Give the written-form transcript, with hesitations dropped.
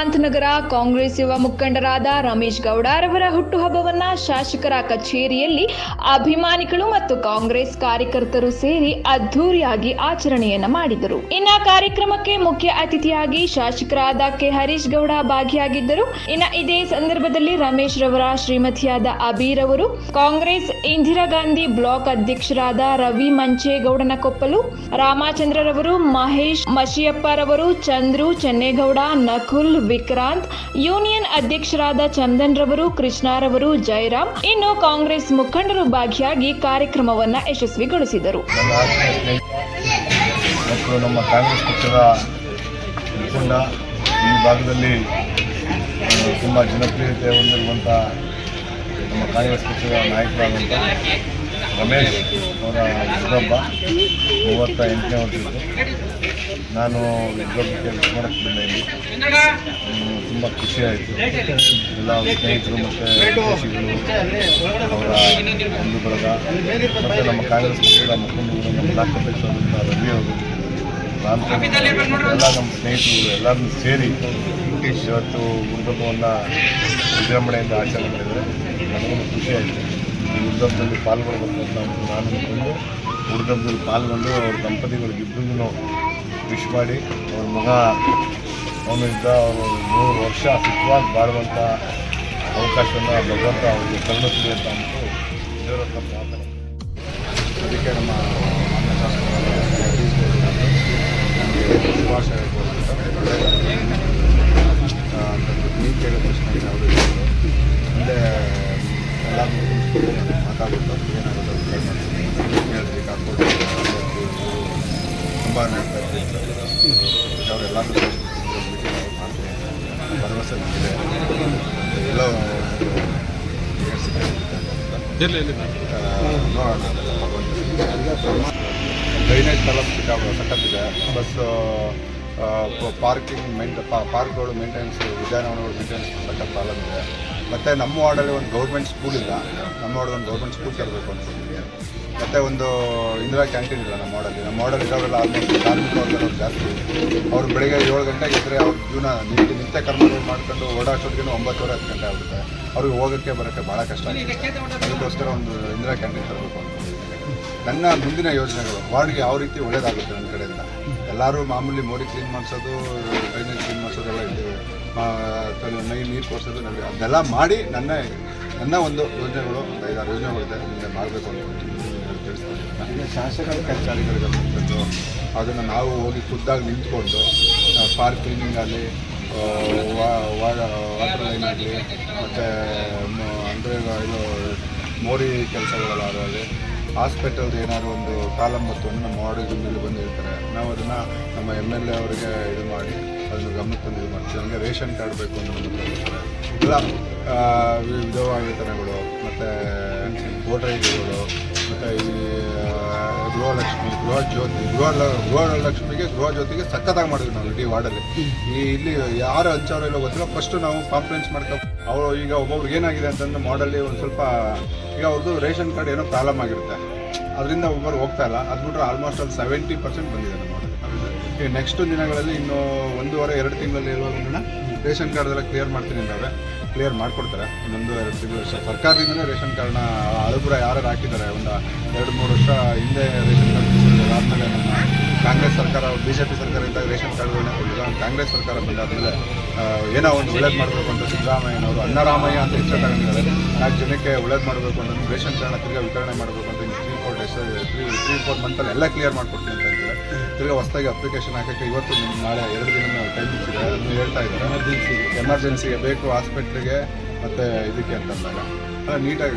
ಕ್ರಾಂತನಗರ ಕಾಂಗ್ರೆಸ್ ಯುವ ಮುಖಂಡರಾದ ರಮೇಶ್ ಗೌಡರವರ ಹುಟ್ಟುಹಬ್ಬವನ್ನ ಶಾಸಕರ ಕಚೇರಿಯಲ್ಲಿ ಅಭಿಮಾನಿಗಳು ಮತ್ತು ಕಾಂಗ್ರೆಸ್ ಕಾರ್ಯಕರ್ತರು ಸೇರಿ ಅದ್ದೂರಿಯಾಗಿ ಆಚರಣೆಯನ್ನ ಮಾಡಿದರು. ಇನ್ನ ಕಾರ್ಯಕ್ರಮಕ್ಕೆ ಮುಖ್ಯ ಅತಿಥಿಯಾಗಿ ಶಾಸಕರಾದ ಕೆ ಹರೀಶ್ ಗೌಡ ಭಾಗಿಯಾಗಿದ್ದರು. ಇನ್ನ ಇದೇ ಸಂದರ್ಭದಲ್ಲಿ ರಮೇಶ್ ರವರ ಶ್ರೀಮತಿಯಾದ ಅಬೀರ್ ಅವರು, ಕಾಂಗ್ರೆಸ್ ಇಂದಿರಾ ಗಾಂಧಿ ಬ್ಲಾಕ್ ಅಧ್ಯಕ್ಷರಾದ ರವಿ ಮಂಚೇಗೌಡನ ಕೊಪ್ಪಲು, ರಾಮಚಂದ್ರರವರು, ಮಹೇಶ್ ಮಶಿಯಪ್ಪರವರು, ಚಂದ್ರು ಚೆನ್ನೇಗೌಡ, ನಕುಲ್, ವಿಕ್ರಾಂತ್, ಯೂನಿಯನ್ ಅಧ್ಯಕ್ಷರಾದ ಚಂದನ್ ರವರು, ಕೃಷ್ಣರವರು, ಜಯರಾಮ್ ಇನ್ನು ಕಾಂಗ್ರೆಸ್ ಮುಖಂಡರು ಭಾಗಿಯಾಗಿ ಕಾರ್ಯಕ್ರಮವನ್ನ ಯಶಸ್ವಿಗೊಳಿಸಿದರು. ನಮ್ಮ ಕಾಂಗ್ರೆಸ್ ಪಕ್ಷದ ಮುಖಂಡ ಈ ಭಾಗದಲ್ಲಿ ತುಂಬಾ ಜನಪ್ರಿಯತೆ ಹೊಂದಿರುವಂಥ ನಮ್ಮ ಕಾಂಗ್ರೆಸ್ ಪಕ್ಷದ ನಾಯಕರಾದಂಥ ರಮೇಶ್ ಅವರ ಹುಟ್ಟುಹಬ್ಬ 38ನೇ ವರ್ಷದ್ದು. ನಾನು ಹುಟ್ಟುಹಬ್ಬಕ್ಕೆ ವಿಶ್ ಮಾಡೋಕ್ಕೆ ಬಂದೆ. ಇಲ್ಲಿ ತುಂಬ ಖುಷಿಯಾಯಿತು. ಎಲ್ಲ ಸ್ನೇಹಿತರು ಮತ್ತು ವಿದೇಶಿಗಳು, ಅವರ ಬಂಧು ಬಳಗ ಮತ್ತು ನಮ್ಮ ಕಾಂಗ್ರೆಸ್ ಪಕ್ಷದ ಮುಖಂಡರು, ನಮ್ಮ ಬ್ಲಾಕ್ ಅಧ್ಯಕ್ಷರಾದಂಥ ರವಿ ಅವರು, ಎಲ್ಲ ನಮ್ಮ ಸ್ನೇಹಿತರು ಎಲ್ಲರನ್ನೂ ಸೇರಿ ಇವತ್ತು ಹುಟ್ಟುಹಬ್ಬವನ್ನು ವಿಜೃಂಭಣೆಯಿಂದ ಆಚರಣೆ ಮಾಡಿದರೆ ನನಗೂ ಖುಷಿಯಾಯಿತು. ಈ ಹುಟ್ಟುಹಬ್ಬದಲ್ಲಿ ಪಾಲ್ಗೊಳ್ಬೇಕಂತ ನಾನು ಅಂದ್ಕೊಂಡು ಹುಟ್ಟುಹಬ್ಬದಲ್ಲಿ ಪಾಲ್ಗೊಂಡು ಅವ್ರ ದಂಪತಿಗಳಿಗಿಬ್ಬರಿಗೂ ವಿಶ್ ಮಾಡಿ ಅವ್ರ ಮಗ ಅವನಿದ್ದ ಅವರು 3 ವರ್ಷ ಸುಖವಾಗಿ ಬಾಳುವಂಥ ಅವಕಾಶವನ್ನು ಭಗವಂತ ಅವರಿಗೆ ಕರುಣಿಸಲಿ ಅಂತ ಅಂದ್ಬಿಟ್ಟು ದೇವರ ಹತ್ರ ಪ್ರಾರ್ಥನೆ. ಅದಕ್ಕೆ ನಮ್ಮ ನಮಗೆ ಶುಭಾಶಯ ನೀವು ಕೇಳಿದ ಪ್ರಶ್ನೆ ಯಾವುದು ಮುಂದೆ ಎಲ್ಲರೂ ಮಾತಾಡ್ಬಿಟ್ಟು ಏನಾಗುತ್ತೆ ಹೇಳ್ತೀವಿ ಕಾಕ್ಬೋದು ತುಂಬ ಅವರೆಲ್ಲರೂ ಭರವಸೆ ಇದೆ. ಎಲ್ಲೋ ನೋಡೋಣ. ಡ್ರೈನೇಜ್ ಸಖತ್ತಿದೆ. ಬಸ್ ಪಾರ್ಕ್ಗಳು ಮೇಂಟೆನೆನ್ಸ್, ಉದ್ಯಾನವನಗಳು ಮೇಂಟೆನೆನ್ಸ್ ಸಖತ್ ಪ್ರಾಬ್ಲಮ್ ಇದೆ. ಮತ್ತು ನಮ್ಮ ವಾರ್ಡಲ್ಲಿ ಒಂದು ಗೌರ್ಮೆಂಟ್ ಸ್ಕೂಲ್ ಇಲ್ಲ. ನಮ್ಮ ವಾರ್ಡಲ್ಲಿ ಒಂದು ಗೌರ್ಮೆಂಟ್ ಸ್ಕೂಲ್ ತರಬೇಕು ಅನ್ಕೊಂಡಿದ್ದೀವಿ. ಮತ್ತು ಒಂದು ಇಂದಿರಾ ಕ್ಯಾಂಟೀನ್ ಇಲ್ಲ ನಮ್ಮ ವಾರ್ಡಲ್ಲಿ. ನಮ್ಮ ವಾರ್ಡಲ್ಲಿ ಇರೋರೆಲ್ಲ ಆಲ್ಮೋಸ್ಟ್ ಕಾರ್ಮಿಕ ವರ್ಗದವ್ರು ಜಾಸ್ತಿ. ಅವ್ರು ಬೆಳಗ್ಗೆ 7 ಗಂಟೆಗೆ ಇದ್ದರೆ ಅವ್ರ ಜೀವನ ನಿತ್ಯ ಕರ್ಮಗಳು ಮಾಡ್ಕೊಂಡು ಓಡಾಡೋದ್ರಿಗೆ 9:30 10 ಗಂಟೆ ಆಗುತ್ತೆ. ಅವ್ರಿಗೆ ಹೋಗೋಕ್ಕೆ ಬರೋಕ್ಕೆ ಭಾಳ ಕಷ್ಟ ಆಗುತ್ತೆ. ಅದಕ್ಕೋಸ್ಕರ ಒಂದು ಇಂದಿರಾ ಕ್ಯಾಂಟೀನ್ ತರಬೇಕು ಅನ್ಕೊಂಡಿದ್ದೀನಿ. ನನ್ನ ಮುಂದಿನ ಯೋಜನೆಗಳು ವಾರ್ಡ್ಗೆ ಯಾವ ರೀತಿ ಒಳ್ಳೇದಾಗುತ್ತೆ ನನ್ನ ಕಡೆಯಿಂದ. ಎಲ್ಲರೂ ಮಾಮೂಲಿ ಮೋರಿ ಕ್ಲೀನ್ ಮಾಡಿಸೋದು, ಡ್ರೈನೇಜ್ ಕ್ಲೀನ್ ಮಾಡಿಸೋದೆಲ್ಲ ಇದ್ದೀವಿ, ನೀರು ಕೊಡಿಸೋದು, ಅದೆಲ್ಲ ಮಾಡಿ ನನ್ನ ಒಂದು ಯೋಜನೆಗಳು, ಒಂದು 5-6 ಯೋಜನೆಗಳಿದೆ, ಮುಂದೆ ಮಾಡಬೇಕು ಅಂತ ತಿಳಿಸ್ತೀನಿ. ಶಾಸಕರ ಕಚೇರಿಗಳಿಗೆ ಬಂದು ಅದನ್ನು ನಾವು ಹೋಗಿ ಖುದ್ದಾಗಿ ನಿಂತ್ಕೊಂಡು ಪಾರ್ಕ್ ಕ್ಲೀನಿಂಗ್ ಆಗಲಿ, ವಾಟರ್ ಲೈನ್ ಆಗಲಿ, ಮತ್ತು ಅಂದರೆ ಇದು ಮೋರಿ ಕೆಲಸಗಳಾಗಲಿ, ಹಾಸ್ಪಿಟಲ್ದು ಏನಾದ್ರು ಒಂದು ಕಾಲಂಬತ್ತನ್ನು ನಮ್ಮ ವಾರ್ಡಿಗೆ ಮೇಲೆ ಬಂದು ಹೇಳ್ತಾರೆ. ನಾವು ಅದನ್ನು ನಮ್ಮ MLA ಅವರಿಗೆ ಇದು ಮಾಡಿ ಅದನ್ನು ಗಮನಕ್ಕೆ ತಂದು ಇದು ಮಾಡ್ತೀವಿ. ನಮಗೆ ರೇಷನ್ ಕಾರ್ಡ್ ಬೇಕು ಅಂತ ಎಲ್ಲ ವಿಧವಾ ವೇತನಗಳು, ಮತ್ತು ವೋಟರ್ ಐಡಿಗಳು, ಮತ್ತು ಈ ಗೃಹಲಕ್ಷ್ಮಿ, ಗೃಹಲಕ್ಷ್ಮಿಗೆ ಗೃಹಜ್ಯೋತಿಗೆ ಸಖತ್ತಾಗಿ ಮಾಡಿದ್ವಿ ನಾವು ಇಡೀ ವಾರ್ಡಲ್ಲಿ. ಇಲ್ಲಿ ಯಾರು ಹಂಚೋರು ಇಲ್ಲ ಗೊತ್ತಿಲ್ಲ. ಫಸ್ಟು ನಾವು ಕಾನ್ಫರೆನ್ಸ್ ಮಾಡ್ಕೊಂಡು ಅವರು ಈಗ ಒಬ್ಬೊಬ್ರಿಗೆ ಏನಾಗಿದೆ ಅಂತಂದ್ರೆ ಮಾಡಲ್ಲಿ ಒಂದು ಸ್ವಲ್ಪ ಈಗ ಅವ್ರದ್ದು ರೇಷನ್ ಕಾರ್ಡ್ ಏನೋ ಪ್ರಾಬ್ಲಮ್ ಆಗಿರುತ್ತೆ, ಅದರಿಂದ ಒಬ್ಬರು ಹೋಗ್ತಾ ಇಲ್ಲ. ಅದು ಬಿಟ್ಟರೆ ಆಲ್ಮೋಸ್ಟ್ ಅದು 70% ಬಂದಿದೆ ನಮ್ಮ ಮಾಡಲ್ಲಿ. ಈಗ ನೆಕ್ಸ್ಟ್ ದಿನಗಳಲ್ಲಿ ಇನ್ನೂ 1.5-2 ತಿಂಗಳಲ್ಲಿ ಇರುವಾಗ ರೇಷನ್ ಕಾರ್ಡೆಲ್ಲ ಕ್ಲಿಯರ್ ಮಾಡ್ತೀನಿ ಅಂದಾವೆ, ಕ್ಲಿಯರ್ ಮಾಡಿಕೊಡ್ತಾರೆ. 1-2 ತಿಂಗಳು ಸರ್ಕಾರದಿಂದಲೇ ರೇಷನ್ ಕಾರ್ಡ್ನ ಹಳಬ್ರ ಯಾರು ಹಾಕಿದ್ದಾರೆ. ಒಂದು 2-3 ವರ್ಷ ಹಿಂದೆ ರೇಷನ್ ಕಾರ್ಡ್ ಆದಮೇಲೆ ನಮ್ಮ ಕಾಂಗ್ರೆಸ್ ಸರ್ಕಾರ, BJP ಸರ್ಕಾರ ಇದ್ದಾಗ ರೇಷನ್ ಕಾರ್ಡ್ಗಳನ್ನೇ ಕೊಡಲಿಲ್ಲ. ಕಾಂಗ್ರೆಸ್ ಸರ್ಕಾರ ಬಂದಾದಮೇಲೆ ಏನೋ ಒಂದು ಒಳ್ಳೇದು ಮಾಡಬೇಕು ಅಂತ ಸಿದ್ದರಾಮಯ್ಯನವರು ಅನ್ನರಾಮಯ್ಯ ಅಂತ ಹೆಸರು ತಗೊಂಡಿದ್ದಾರೆ. 4 ಜನಕ್ಕೆ ಒಳ್ಳೇದು ಮಾಡಬೇಕು ಅಂತ ರೇಷನ್ ಕಾರ್ಡ್ನ ತಿರ್ಗಿ ವಿತರಣೆ ಮಾಡಬೇಕು ಅಂತ 3-4 ಮಂತಲ್ಲಿ ಎಲ್ಲ ಕ್ಲಿಯರ್ ಮಾಡಿಕೊಡ್ತೀನಿ ಅಂತ ಹೇಳ್ತಾರೆ. ತಿರ್ಗಿ ಹೊಸದಾಗಿ ಅಪ್ಲಿಕೇಶನ್ ಹಾಕೋಕ್ಕೆ ಇವತ್ತು ನಾಳೆ 2 ದಿನ ಟೈಮ್ ಇದೆ ಅದನ್ನು ಹೇಳ್ತಾ ಇದ್ದಾರೆ. ಎಮರ್ಜೆನ್ಸಿಗೆ ಬೇಕು ಹಾಸ್ಪಿಟ್ಲಿಗೆ ಮತ್ತು ಇದಕ್ಕೆ ಅಂತಂದಾಗ ನೀಟಾಗಿ